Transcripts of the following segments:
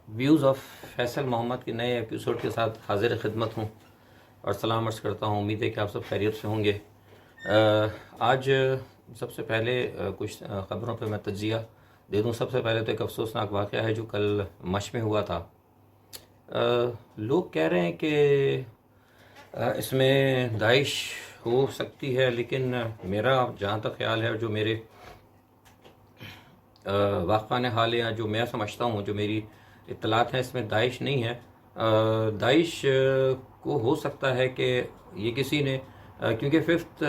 Views of Faisal محمد کے نئے episode کے ساتھ حاضر خدمت ہوں اور سلام عرض کرتا ہوں. امید ہے کہ آپ سب خیریت سے ہوں گے. آج سب سے پہلے کچھ خبروں پہ میں تجزیہ دے دوں. سب سے پہلے تو ایک افسوسناک واقعہ ہے جو کل مشق میں ہوا تھا. لوگ کہہ رہے ہیں کہ اس میں داعش ہو سکتی ہے، لیکن میرا جہاں تک خیال ہے، جو میرے واقعان حال یا جو میں سمجھتا ہوں، جو میری اطلاعات ہیں، اس میں داعش نہیں ہے. داعش کو ہو سکتا ہے کہ یہ کسی نے، کیونکہ ففتھ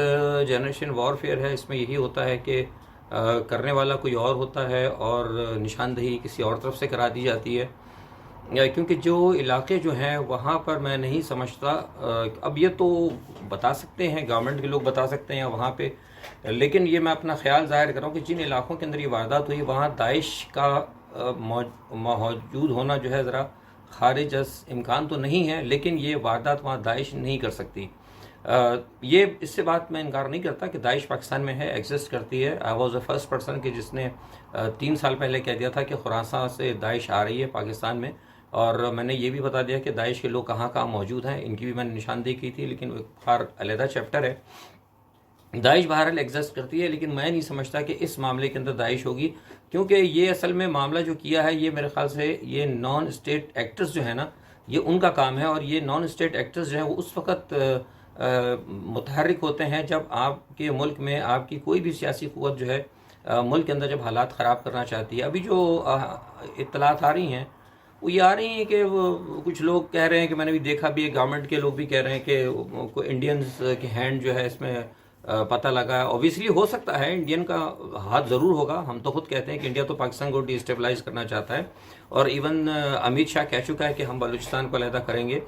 جنریشن وارفیئر ہے، اس میں یہی ہوتا ہے کہ کرنے والا کوئی اور ہوتا ہے اور نشاندہی کسی اور طرف سے کرا دی جاتی ہے. کیونکہ جو علاقے جو ہیں وہاں پر میں نہیں سمجھتا، اب یہ تو بتا سکتے ہیں، گورنمنٹ کے لوگ بتا سکتے ہیں وہاں پہ، لیکن یہ میں اپنا خیال ظاہر کر رہا ہوں کہ جن علاقوں کے اندر یہ واردات ہوئی وہاں داعش کا موجود ہونا جو ہے ذرا خارج از امکان تو نہیں ہے، لیکن یہ واردات وہاں داعش نہیں کر سکتی. یہ اس سے بات میں انکار نہیں کرتا کہ داعش پاکستان میں ہے، ایگزسٹ کرتی ہے. I was a first person کہ جس نے 3 سال پہلے کہہ دیا تھا کہ خراساں سے داعش آ رہی ہے پاکستان میں، اور میں نے یہ بھی بتا دیا کہ داعش کے لوگ کہاں کہاں موجود ہیں. ان کی بھی میں نے نشاندہی کی تھی، لیکن وہ ہر علیحدہ چیپٹر ہے. داعش بہرحال ایگزسٹ کرتی ہے، لیکن میں نہیں سمجھتا کہ اس معاملے کے اندر داعش ہوگی، کیونکہ یہ اصل میں معاملہ جو کیا ہے یہ میرے خیال سے یہ نان اسٹیٹ ایکٹرز جو ہیں نا، یہ ان کا کام ہے. اور یہ نان اسٹیٹ ایکٹرز جو ہیں وہ اس وقت متحرک ہوتے ہیں جب آپ کے ملک میں آپ کی کوئی بھی سیاسی قوت جو ہے ملک کے اندر جب حالات خراب کرنا چاہتی ہے. ابھی جو اطلاعات آ رہی ہیں وہ یہ آ رہی ہیں کہ کچھ لوگ کہہ رہے ہیں کہ میں نے بھی دیکھا بھی ہے، گورنمنٹ کے لوگ بھی کہہ رہے ہیں کہ کوئی انڈینز کے ہینڈ جو ہے اس میں پتہ لگا ہے. اوبیسلی ہو سکتا ہے انڈین کا ہاتھ ضرور ہوگا. ہم تو خود کہتے ہیں کہ انڈیا تو پاکستان کو ڈی اسٹیبلائز کرنا چاہتا ہے، اور ایون امیت شاہ کہہ چکا ہے کہ ہم بلوچستان کو علیحدہ کریں گے.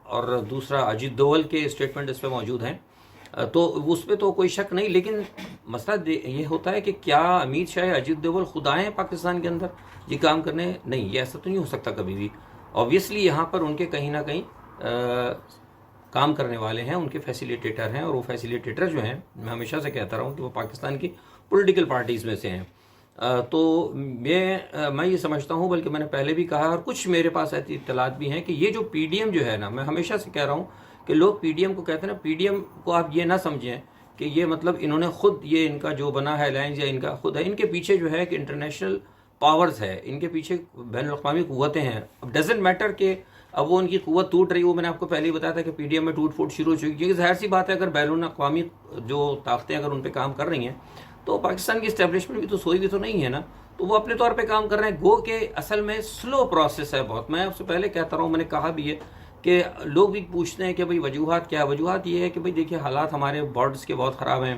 اور دوسرا اجیت دوول کے اسٹیٹمنٹ اس پہ موجود ہیں، تو اس پہ تو کوئی شک نہیں. لیکن مسئلہ یہ ہوتا ہے کہ کیا امیت شاہ اجیت دوول خود آئے ہیں پاکستان کے اندر یہ کام کرنے؟ نہیں، یہ ایسا تو نہیں ہو سکتا کبھی بھی. اوبیسلی یہاں پر ان کے کہیں نہ کہیں کام کرنے والے ہیں، ان کے فیسیلیٹیٹر ہیں، اور وہ فیسیلیٹیٹر جو ہیں میں ہمیشہ سے کہتا رہا ہوں کہ وہ پاکستان کی پولیٹیکل پارٹیز میں سے ہیں. تو میں یہ سمجھتا ہوں، بلکہ میں نے پہلے بھی کہا اور کچھ میرے پاس ایسی اطلاعات بھی ہیں کہ یہ جو پی ڈی ایم جو ہے نا، میں ہمیشہ سے کہہ رہا ہوں کہ لوگ پی ڈی ایم کو کہتے ہیں نا، پی ڈی ایم کو آپ یہ نہ سمجھیں کہ یہ مطلب انہوں نے خود، یہ ان کا جو بنا ہے الائنس یا ان کا خود ہے. ان کے پیچھے جو ہے کہ انٹرنیشنل پاورز ہے، ان کے پیچھے بین الاقوامی قوتیں ہیں. اب ڈزنٹ میٹر کہ اب وہ ان کی قوت ٹوٹ رہی ہے. وہ میں نے آپ کو پہلے ہی بتایا تھا کہ پی ڈی ایم میں ٹوٹ پھوٹ شروع ہو چکی ہے، کیونکہ ظاہر سی بات ہے اگر بین الاقوامی جو طاقتیں اگر ان پہ کام کر رہی ہیں تو پاکستان کی اسٹیبلشمنٹ بھی تو سوئی بھی تو نہیں ہے نا، تو وہ اپنے طور پہ کام کر رہے ہیں. گو کہ اصل میں سلو پروسیس ہے بہت. میں آپ سے پہلے کہتا رہا ہوں، میں نے کہا بھی ہے کہ لوگ بھی پوچھتے ہیں کہ بھئی وجوہات کیا ہے. وجوہات یہ ہے کہ بھئی دیکھیے حالات ہمارے بارڈرز کے بہت خراب ہیں.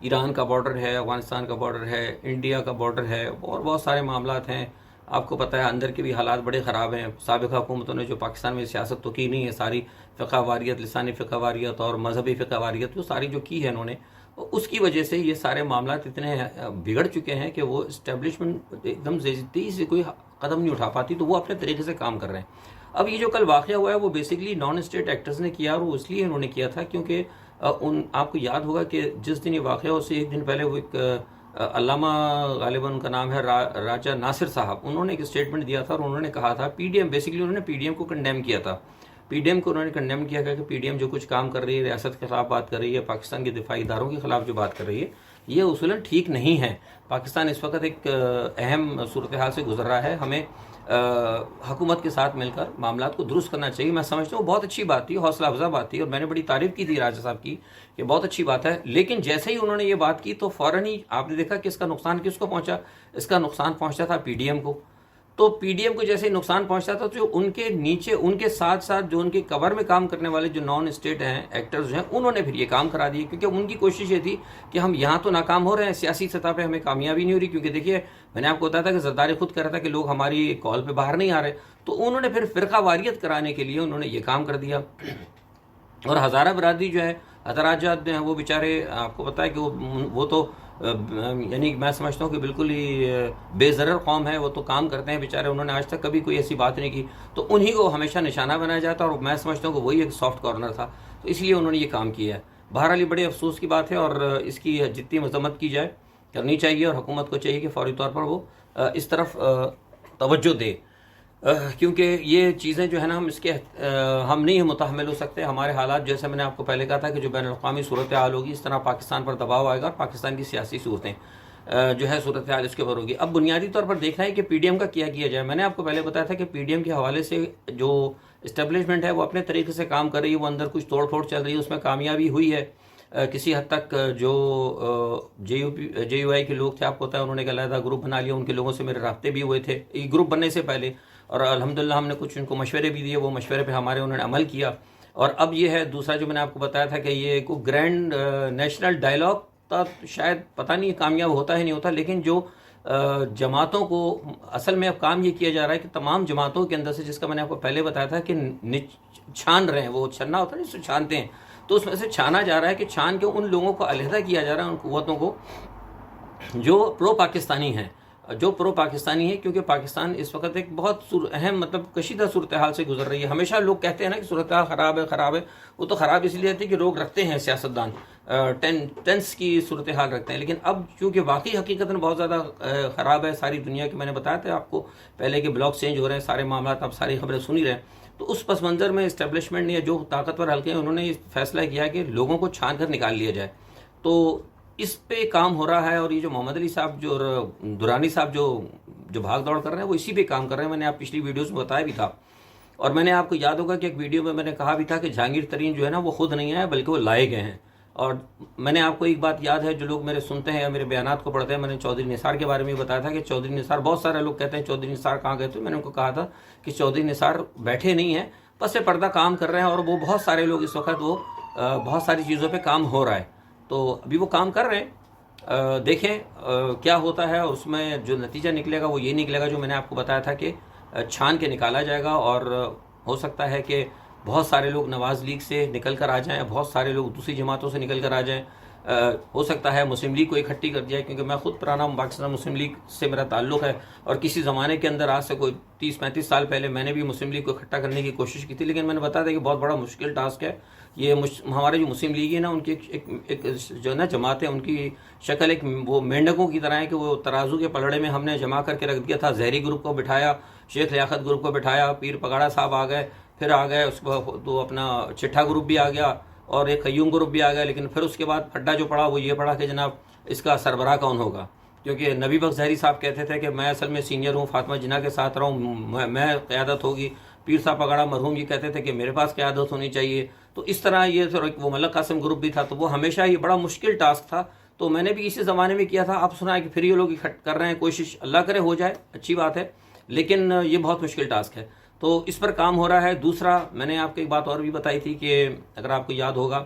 ایران کا بارڈر ہے، افغانستان کا بارڈر ہے، انڈیا کا بارڈر ہے، اور بہت سارے معاملات ہیں. آپ کو پتہ ہے اندر کے بھی حالات بڑے خراب ہیں. سابقہ حکومتوں نے جو پاکستان میں سیاست تو کی نہیں ہے، ساری فقہ واریت، لسانی فقہ واریت اور مذہبی فقہ واریت، وہ ساری جو کی ہے انہوں نے، اس کی وجہ سے یہ سارے معاملات اتنے بگڑ چکے ہیں کہ وہ اسٹیبلشمنٹ ایک دم تیزی سے کوئی قدم نہیں اٹھا پاتی. تو وہ اپنے طریقے سے کام کر رہے ہیں. اب یہ جو کل واقعہ ہوا ہے وہ بیسیکلی نان اسٹیٹ ایکٹرز نے کیا، اور وہ اس لیے انہوں نے کیا تھا کیونکہ آپ کو یاد ہوگا کہ جس دن یہ واقعہ اس سے ایک دن پہلے وہ ایک علامہ، غالباً ان کا نام ہے راجہ ناصر صاحب، انہوں نے ایک اسٹیٹمنٹ دیا تھا اور انہوں نے کہا تھا پی ڈی ایم، بیسیکلی انہوں نے پی ڈی ایم کو کنڈیم کیا تھا. پی ڈی ایم کو انہوں نے کنڈیم کیا کہ پی ڈی ایم جو کچھ کام کر رہی ہے، ریاست کے خلاف بات کر رہی ہے، پاکستان کے دفاعی اداروں کے خلاف جو بات کر رہی ہے، یہ اصولاً ٹھیک نہیں ہے. پاکستان اس وقت ایک اہم صورتحال سے گزر رہا ہے. ہمیں حکومت کے ساتھ مل کر معاملات کو درست کرنا چاہیے. میں سمجھتا ہوں بہت اچھی بات تھی، حوصلہ افزا بات تھی، اور میں نے بڑی تعریف کی تھی راجہ صاحب کی کہ بہت اچھی بات ہے. لیکن جیسے ہی انہوں نے یہ بات کی تو فوراً ہی آپ نے دیکھا کہ اس کا نقصان کس کو پہنچا. اس کا نقصان پہنچتا تھا پی ڈی ایم کو. تو پی ڈی ایم کو جیسے ہی نقصان پہنچتا تھا تو جو ان کے نیچے، ان کے ساتھ ساتھ جو ان کے کور میں کام کرنے والے جو نان اسٹیٹ ہیں، ایکٹرز ہیں، انہوں نے پھر یہ کام کرا دیے. کیونکہ ان کی کوشش یہ تھی کہ ہم یہاں تو ناکام ہو رہے ہیں، سیاسی سطح پہ ہمیں کامیابی نہیں ہو رہی. کیونکہ دیکھیے میں نے آپ کو بتایا تھا کہ زرداری خود کہہ رہا تھا کہ لوگ ہماری کال پہ باہر نہیں آ رہے، تو انہوں نے پھر فرقہ واریت کرانے کے لیے انہوں نے یہ کام کر دیا. اور ہزارہ برادری جو ہے، حضرات جو ہیں وہ بیچارے، آپ کو پتہ ہے کہ وہ تو یعنی میں سمجھتا ہوں کہ بالکل ہی بے ضرر قوم ہے. وہ تو کام کرتے ہیں بیچارے، انہوں نے آج تک کبھی کوئی ایسی بات نہیں کی، تو انہی کو ہمیشہ نشانہ بنایا جاتا ہے. اور میں سمجھتا ہوں کہ وہی ایک سافٹ کارنر تھا، تو اس لیے انہوں نے یہ کام کیا ہے. بہرحال یہ بڑے افسوس کی بات ہے، اور اس کی جتنی مذمت کی جائے کرنی چاہیے، اور حکومت کو چاہیے کہ فوری طور پر وہ اس طرف توجہ دے، کیونکہ یہ چیزیں جو ہے نا ہم نہیں متحمل ہو سکتے. ہمارے حالات، جیسے میں نے آپ کو پہلے کہا تھا کہ جو بین الاقوامی صورتحال ہوگی، اس طرح پاکستان پر دباؤ آئے گا اور پاکستان کی سیاسی صورتیں جو ہے صورتحال اس کے اوپر ہوگی. اب بنیادی طور پر دیکھنا ہے کہ پی ڈی ایم کا کیا جائے. میں نے آپ کو پہلے بتایا تھا کہ پی ڈی ایم کے حوالے سے جو اسٹیبلشمنٹ ہے وہ اپنے طریقے سے کام کر رہی ہے، وہ اندر کچھ توڑ پھوڑ چل رہی ہے، اس میں کامیابی ہوئی ہے. کسی حد تک جو جے یو آئی کے لوگ تھے، آپ کو پتا ہے، انہوں نے ایک علیحدہ گروپ بنا لیا. ان کے لوگوں سے میرے رابطے بھی ہوئے تھے یہ گروپ بننے سے پہلے، اور الحمدللہ ہم نے کچھ ان کو مشورے بھی دیے، وہ مشورے پہ انہوں نے عمل کیا. اور اب یہ ہے دوسرا جو میں نے آپ کو بتایا تھا کہ یہ کوئی گرینڈ نیشنل ڈائلاگ کا شاید پتہ نہیں کامیاب ہوتا ہے نہیں ہوتا، لیکن جو جماعتوں کو اصل میں اب کام یہ کیا جا رہا ہے کہ تمام جماعتوں کے اندر سے، جس کا میں نے آپ کو پہلے بتایا تھا کہ چھان رہے ہیں، وہ چھننا ہوتا ہے جس سے چھانتے ہیں، تو اس میں سے چھانا جا رہا ہے کہ چھان کے ان لوگوں کو علیحدہ کیا جا رہا ہے، ان قوتوں کو جو پرو پاکستانی ہیں، کیونکہ پاکستان اس وقت ایک بہت اہم کشیدہ صورتحال سے گزر رہی ہے. ہمیشہ لوگ کہتے ہیں نا کہ صورتحال خراب ہے، وہ تو خراب اس لیے ہوتی ہے کہ لوگ رکھتے ہیں، سیاستدان ٹینس کی صورتحال رکھتے ہیں. لیکن اب چونکہ واقعی حقیقتاً بہت زیادہ خراب ہے ساری دنیا کی. میں نے بتایا تھا آپ کو پہلے کہ بلاک چینج ہو رہے ہیں، سارے معاملات آپ ساری خبریں سن ہی رہے ہیں. تو اس پس منظر میں اسٹیبلشمنٹ نے جو طاقتور حلقے ہیں، انہوں نے فیصلہ کیا کہ لوگوں کو چھان کر نکال لیا جائے. تو اس پہ کام ہو رہا ہے، اور یہ جو محمد علی صاحب جو درانی صاحب جو بھاگ دوڑ کر رہے ہیں، وہ اسی پہ کام کر رہے ہیں. میں نے آپ پچھلی ویڈیوز میں بتایا بھی تھا، اور میں نے آپ کو یاد ہوگا کہ ایک ویڈیو میں نے کہا بھی تھا کہ جہانگیر ترین جو ہے نا وہ خود نہیں آئے بلکہ وہ لائے گئے ہیں. اور میں نے آپ کو ایک بات یاد ہے، جو لوگ میرے سنتے ہیں یا میرے بیانات کو پڑھتے ہیں، میں نے چودھری نثار کے بارے میں بتایا تھا کہ چودھری نثار، بہت سارے لوگ کہتے ہیں چودھری نثار کہاں گئے تھے. میں نے ان کو کہا تھا کہ چودھری نثار بیٹھے نہیں ہیں، پس پردہ کام کر رہے ہیں، اور وہ بہت سارے لوگ اس وقت وہ بہت ساری چیزوں پہ کام ہو رہا ہے. تو ابھی وہ کام کر رہے ہیں، دیکھیں کیا ہوتا ہے. اور اس میں جو نتیجہ نکلے گا وہ یہ نکلے گا جو میں نے آپ کو بتایا تھا کہ چھان کے نکالا جائے گا. اور ہو سکتا ہے کہ بہت سارے لوگ نواز لیگ سے نکل کر آ جائیں، بہت سارے لوگ دوسری جماعتوں سے نکل کر آ جائیں. ہو سکتا ہے مسلم لیگ کو اکٹھی کر دیا، کیونکہ میں خود پرانا پاکستان مسلم لیگ سے میرا تعلق ہے، اور کسی زمانے کے اندر آج سے کوئی 30-35 سال پہلے میں نے بھی مسلم لیگ کو اکٹھا کرنے کی کوشش کی تھی. لیکن میں نے بتایا تھا کہ بہت بڑا مشکل ٹاسک ہے. یہ ہمارے جو مسلم لیگ ہے نا، ان کی ایک جو نا جماعت ہے، ان کی شکل ایک وہ مینڈکوں کی طرح ہے کہ وہ ترازو کے پلڑے میں ہم نے جمع کر کے رکھ دیا تھا. زہری گروپ کو بٹھایا، شیخ لیاقت گروپ کو بٹھایا، پیر پگاڑا صاحب آ گئے، پھر آ گئے اس کو تو اپنا چٹھا گروپ بھی آ گیا، اور ایک قیوم گروپ بھی آ گیا. لیکن پھر اس کے بعد پھڈا جو پڑا وہ یہ پڑا کہ جناب اس کا سربراہ کون ہوگا، کیونکہ نبی بخش زہری صاحب کہتے تھے کہ میں اصل میں سینئر ہوں، فاطمہ جناح کے ساتھ رہا ہوں، میں قیادت ہوگی. پیر صاحب پگاڑا مرحوم یہ کہتے تھے کہ میرے پاس قیادت ہونی چاہیے. تو اس طرح یہ وہ ملک قاسم گروپ بھی تھا. تو وہ ہمیشہ یہ بڑا مشکل ٹاسک تھا. تو میں نے بھی اسی زمانے میں کیا تھا. اب سنا ہے کہ پھر یہ لوگ اکٹھ کر رہے ہیں، کوشش اللہ کرے ہو جائے، اچھی بات ہے، لیکن یہ بہت مشکل ٹاسک ہے. تو اس پر کام ہو رہا ہے. دوسرا میں نے آپ کو ایک بات اور بھی بتائی تھی کہ اگر آپ کو یاد ہوگا،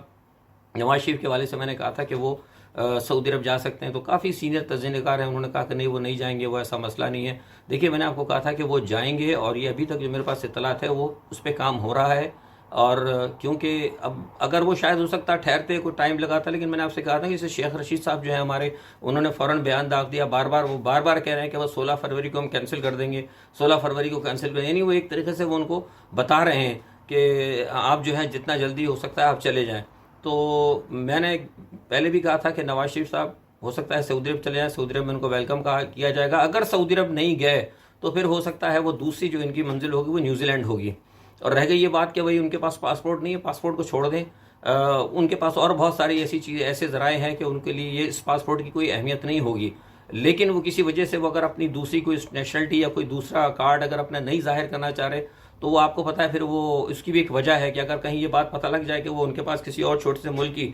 نواز شریف کے حوالے سے میں نے کہا تھا کہ وہ سعودی عرب جا سکتے ہیں. تو کافی سینئر تجزیہ نگار ہیں، انہوں نے کہا کہ نہیں وہ نہیں جائیں گے، وہ ایسا مسئلہ نہیں ہے. دیکھیے میں نے آپ کو کہا تھا کہ وہ جائیں گے، اور یہ ابھی تک جو میرے پاس اطلاعات ہے وہ اس پہ کام ہو رہا ہے. اور کیونکہ اب اگر وہ شاید ہو سکتا ٹھہرتے کوئی ٹائم لگاتا، لیکن میں نے آپ سے کہا تھا کہ جیسے شیخ رشید صاحب جو ہیں ہمارے، انہوں نے فوراً بیان داغ دیا، وہ بار بار کہہ رہے ہیں کہ وہ 16 فروری کو ہم کینسل کر دیں گے، 16 فروری کو کینسل کر دیں گے. یعنی وہ ایک طریقے سے وہ ان کو بتا رہے ہیں کہ آپ جو ہیں جتنا جلدی ہو سکتا ہے آپ چلے جائیں. تو میں نے پہلے بھی کہا تھا کہ نواز شریف صاحب ہو سکتا ہے سعودی عرب چلے جائیں، سعودی عرب میں ان کو ویلکم کیا جائے گا. اگر سعودی عرب نہیں گئے تو پھر ہو سکتا ہے وہ دوسری جو ان کی منزل ہوگی وہ نیوزی لینڈ ہوگی. اور رہ گئی یہ بات کہ وہی ان کے پاس پاسپورٹ نہیں ہے، پاسپورٹ کو چھوڑ دیں. ان کے پاس اور بہت ساری ایسی چیزیں، ایسے ذرائع ہیں کہ ان کے لیے یہ اس پاسپورٹ کی کوئی اہمیت نہیں ہوگی. لیکن وہ کسی وجہ سے وہ اگر اپنی دوسری کوئی نیشنلٹی یا کوئی دوسرا کارڈ اگر اپنا نہیں ظاہر کرنا چاہ رہے، تو وہ آپ کو پتہ ہے پھر وہ اس کی بھی ایک وجہ ہے کہ اگر کہیں یہ بات پتہ لگ جائے کہ وہ ان کے پاس کسی اور چھوٹے سے ملک کی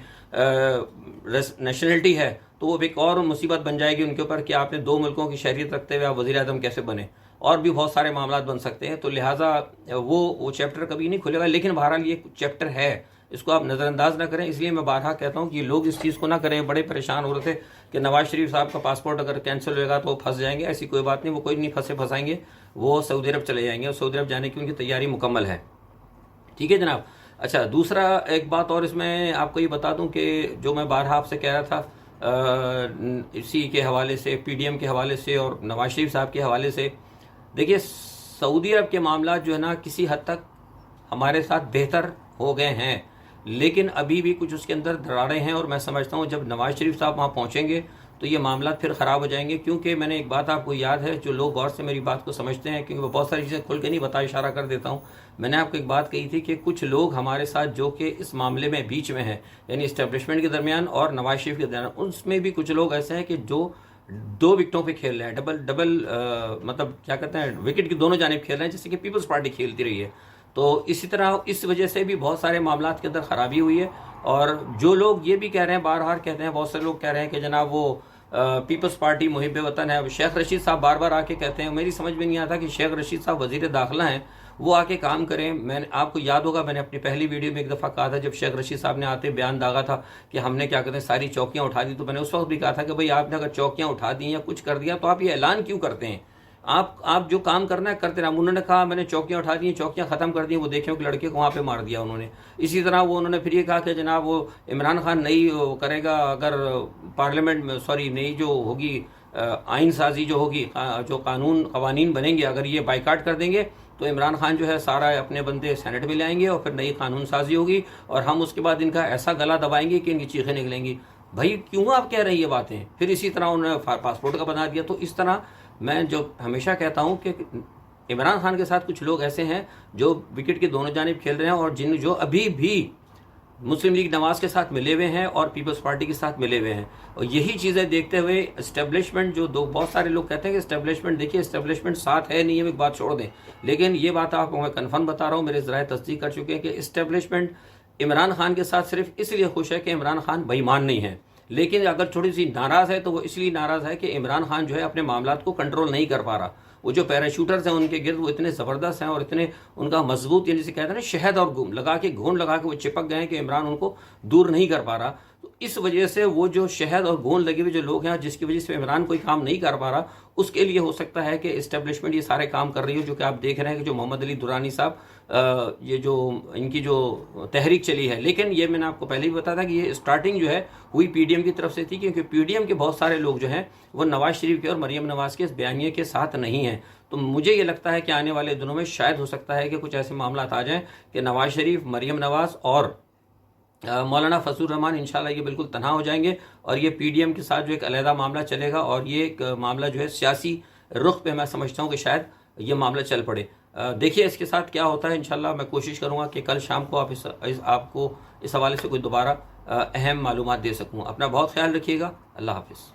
نیشنلٹی ہے، تو وہ ایک اور مصیبت بن جائے گی ان کے اوپر کہ آپ نے 2 ملکوں کی شہریت رکھتے ہوئے آپ وزیر اعظم کیسے بنے، اور بھی بہت سارے معاملات بن سکتے ہیں. تو لہٰذا وہ چیپٹر کبھی نہیں کھلے گا. لیکن بہرحال یہ چیپٹر ہے، اس کو آپ نظر انداز نہ کریں. اس لیے میں بارہا کہتا ہوں کہ لوگ اس چیز کو نہ کریں. بڑے پریشان ہو رہے تھے کہ نواز شریف صاحب کا پاسپورٹ اگر کینسل ہوئے گا تو وہ پھنس جائیں گے. ایسی کوئی بات نہیں، وہ کوئی نہیں پھنسائیں گے، وہ سعودی عرب چلے جائیں گے، اور سعودی عرب جانے کی ان کی تیاری مکمل ہے. ٹھیک ہے جناب. اچھا، دوسرا ایک بات اور اس میں آپ کو یہ بتا دوں کہ جو میں بارہا آپ سے کہہ رہا تھا اسی کے حوالے سے، پی ڈی ایم کے حوالے سے اور نواز شریف صاحب کے حوالے سے، دیکھیے سعودی عرب کے معاملات جو ہے نا کسی حد تک ہمارے ساتھ بہتر ہو گئے ہیں، لیکن ابھی بھی کچھ اس کے اندر دراڑیں ہیں. اور میں سمجھتا ہوں جب نواز شریف صاحب وہاں پہنچیں گے تو یہ معاملات پھر خراب ہو جائیں گے. کیونکہ میں نے ایک بات آپ کو یاد ہے, جو لوگ غور سے میری بات کو سمجھتے ہیں, کیونکہ میں بہت ساری چیزیں کھل کے نہیں اشارہ کر دیتا ہوں. میں نے آپ کو ایک بات کہی تھی کہ کچھ لوگ ہمارے ساتھ جو کہ اس معاملے میں بیچ میں ہیں, یعنی اسٹیبلشمنٹ کے درمیان اور نواز شریف کے درمیان, اس میں بھی کچھ لوگ ایسے ہیں کہ جو 2 وکٹوں پہ کھیل رہے ہیں, ڈبل مطلب کیا کہتے ہیں, وکٹ کی دونوں جانب کھیل رہے ہیں, جیسے کہ پیپلز پارٹی کھیلتی رہی ہے. تو اسی طرح اس وجہ سے بھی بہت سارے معاملات کے اندر خرابی ہوئی ہے. اور جو لوگ یہ بھی کہہ رہے ہیں, بار کہتے ہیں, بہت سے لوگ کہہ رہے ہیں کہ جناب وہ پیپلز پارٹی محب وطن ہے. شیخ رشید صاحب بار آ کے کہتے ہیں, میری سمجھ میں نہیں آتا کہ شیخ رشید صاحب وزیر داخلہ ہیں, وہ آ کے کام کریں. میں نے آپ کو یاد ہوگا, میں نے اپنی پہلی ویڈیو میں ایک دفعہ کہا تھا, جب شیخ رشید صاحب نے آتے بیان داغا تھا کہ ہم نے کیا کہتے ہیں ساری چوکیاں اٹھا دی, تو میں نے اس وقت بھی کہا تھا کہ بھئی آپ نے اگر چوکیاں اٹھا دی یا کچھ کر دیا تو آپ یہ اعلان کیوں کرتے ہیں؟ آپ جو کام کرنا ہے کرتے رہے. انہوں نے کہا میں نے چوکیاں اٹھا دی, چوکیاں ختم کر دی, وہ دیکھیں کہ لڑکے کو وہاں پہ مار دیا انہوں نے. اسی طرح انہوں نے پھر یہ کہا کہ جناب وہ عمران خان نئی کرے گا, اگر پارلیمنٹ میں نئی جو ہوگی آئین سازی جو ہوگی, جو قوانین بنیں گے, اگر یہ بائیکاٹ کر دیں گے تو عمران خان جو ہے سارا اپنے بندے سینٹ میں لے آئیں گے اور پھر نئی قانون سازی ہوگی, اور ہم اس کے بعد ان کا ایسا گلا دبائیں گے کہ ان کی چیخیں نکلیں گی. بھائی کیوں آپ کہہ رہے ہیں یہ باتیں؟ پھر اسی طرح انہوں نے پاسپورٹ کا بنا دیا. تو اس طرح میں جو ہمیشہ کہتا ہوں کہ عمران خان کے ساتھ کچھ لوگ ایسے ہیں جو وکٹ کی دونوں جانب کھیل رہے ہیں, اور جو ابھی بھی مسلم لیگ نواز کے ساتھ ملے ہوئے ہیں اور پیپلز پارٹی کے ساتھ ملے ہوئے ہیں. اور یہی چیزیں دیکھتے ہوئے اسٹیبلشمنٹ جو بہت سارے لوگ کہتے ہیں کہ اسٹیبلشمنٹ, دیکھیے اسٹیبلشمنٹ ساتھ ہے نہیں ہے, ایک بات چھوڑ دیں, لیکن یہ بات آپ کو میں کنفرم بتا رہا ہوں, میرے ذرائع تصدیق کر چکے ہیں کہ اسٹیبلشمنٹ عمران خان کے ساتھ صرف اس لیے خوش ہے کہ عمران خان بے ایمان نہیں ہے. لیکن اگر تھوڑی سی ناراض ہے تو وہ اس لیے ناراض ہے کہ عمران خان جو ہے اپنے معاملات کو کنٹرول نہیں کر پا رہا. وہ جو پیراشوٹرز ہیں ان کے گرد وہ اتنے زبردست ہیں اور اتنے ان کا مضبوط, یعنی جسے کہتے ہیں نا شہد اور گھون لگا کے وہ چپک گئے ہیں کہ عمران ان کو دور نہیں کر پا رہا. تو اس وجہ سے وہ جو شہد اور گھون لگے ہوئے جو لوگ ہیں, جس کی وجہ سے عمران کوئی کام نہیں کر پا رہا, اس کے لیے ہو سکتا ہے کہ اسٹیبلشمنٹ یہ سارے کام کر رہی ہو. جو کہ آپ دیکھ رہے ہیں کہ جو محمد علی درانی صاحب, یہ جو ان کی جو تحریک چلی ہے, لیکن یہ میں نے آپ کو پہلے بھی بتایا تھا کہ یہ اسٹارٹنگ جو ہے ہوئی پی ڈی ایم کی طرف سے تھی, کیونکہ پی ڈی ایم کے بہت سارے لوگ جو ہیں وہ نواز شریف کے اور مریم نواز کے اس بیانیے کے ساتھ نہیں ہیں. تو مجھے یہ لگتا ہے کہ آنے والے دنوں میں شاید ہو سکتا ہے کہ کچھ ایسے معاملات آ جائیں کہ نواز شریف, مریم نواز اور مولانا فضل الرحمان انشاءاللہ یہ بالکل تنہا ہو جائیں گے, اور یہ پی ڈی ایم کے ساتھ جو ایک علیحدہ معاملہ چلے گا, اور یہ ایک معاملہ جو ہے سیاسی رخ پہ میں سمجھتا ہوں کہ شاید یہ معاملہ چل پڑے. دیکھیے اس کے ساتھ کیا ہوتا ہے. انشاءاللہ میں کوشش کروں گا کہ کل شام کو آپ کو اس حوالے سے کوئی دوبارہ اہم معلومات دے سکوں. اپنا بہت خیال رکھیے گا. اللہ حافظ.